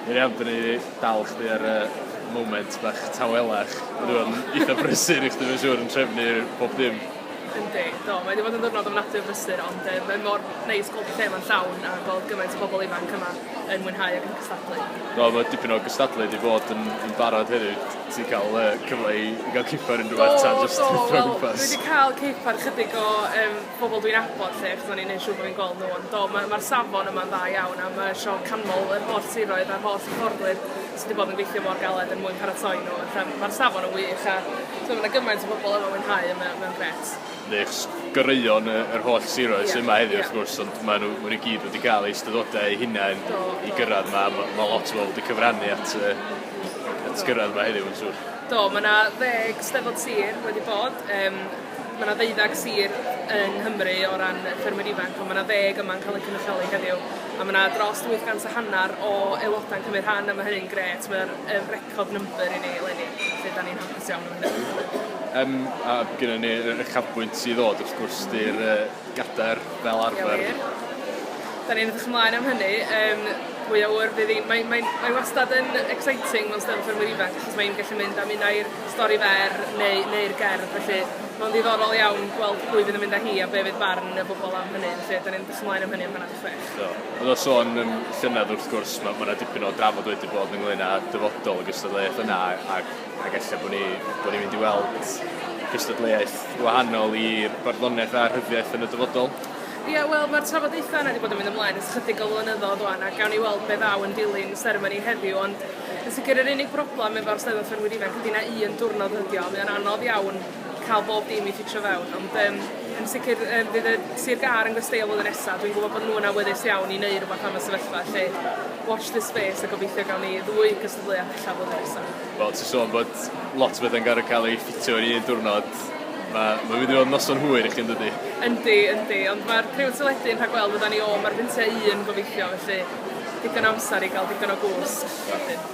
Miriam, dyn ni dal chdi ar moment bach tawelach. Dwi'n eitha brysur i chdi mae'n siŵr yn trefnu'r pob dim. Yndi, do, mae wedi bod yn ddwrnod ofnadwy o brysur, ond mae mor neis gweld y lle yma'n llawn a gweld gymaint o bobl ifanc yma yn mwynhau ac yn cystadlu. Do, mae dipyn o gystadlu wedi bod yn barod heddiw. Ti'n cael cyfle i gael cipar yn rhywbeth ta just rhywbeth o gwmpas. Dwi wedi cael cipar chydig o bobl dwi'n abod lle, achos o'n i'n neud siŵr bod fi'n gweld nhw. Ond do, mae'r safon yma'n dda iawn a mae sio canmol yr holl siroedd a'r holl fforddwyr sydd wedi bod yn gweithio mor galed yn mwyn paratoi nhw. Mae'r safon yn wych a mae gymaint o bobl yma mwynhau a mae'n gret. Gyrraeon yr holl siroedd sy'n yma heddiw, wrth gwrs, ond maen nhw i gyd wedi cael eisteddfodau hunain i gyrraedd yma. Mae lot o bobl wedi cyfrannu at gyrraedd yma heddiw, yn siŵr. Do, mae yna 10 Eisteddfod sir wedi bod. Mae yna 12 sir yng Nghymru o ran Ffermwyr ifanc, ond mae yna 10 yma'n cael eu cynrychioli heddiw. A mae yna dros 850 o aelodau'n cymryd rhan, a mae hynny'n gret. Mae'r record number i ni eleni, lle da ni'n hapus iawn am hynny. A gyda ni y chafbwynt sydd ddod, wrth gwrs, di'r gadair fel arfer. Da ni'n edrych ymlaen am hynny. Mwy o wr fydd hi. Mae'n wastad yn exciting mewn Steddfod Ffermwyr ifanc, achos mae'n gallu mynd am un i'r stori fer neu'r gerdd. Felly mae'n ddiddorol iawn gweld pwy fydd yn mynd â hi a be fydd barn y bobl am hynny. Felly da ni'n edrych ymlaen am hynny am hynny'n 6. Oedd o sôn llynedd, wrth gwrs, mae yna dipyn o drafod wedi bod ynglyn â dyfodol y gystadleuaeth yna, ac efallai bod ni'n mynd i weld gystadleuaeth wahanol i'r barddoniaeth a rhyddiaeth yn y dyfodol. Ie, wel, mae'r trafodaethau yna wedi bod yn mynd ymlaen ys chydig o flynyddoedd o'n a gawn ni weld be ddaw yn dilyn seremoni heddiw, ond yn sicr yr unig broblem efo'r Steddfod Ffermwyr ifanc ydy na un diwrnod ydi o. Mae'n anodd iawn cael bob dim i ffitio fewn, ond yn sicr fydd y Sir Gar yn gwesteio flwyddyn nesaf. Dwi'n gwybod bod nhw'n awyddus iawn i wneud rhywbeth am y sefyllfa, lle watch this space a gobeithio gawn ni 2 gystadleuaeth allan flwyddyn nesaf. Wel, ti'n sôn bod lot o beth yn gael cael ei ffitio yn un diwrnod. Mae'n mynd i fod yn noson hwyr i chi, yn dydi? Yndi, ond mae'r criw teledu yn rhag gweld yda ni o, mae'r byntiau 1 gobeithio, felly digon o amser i gael digon o gwrs.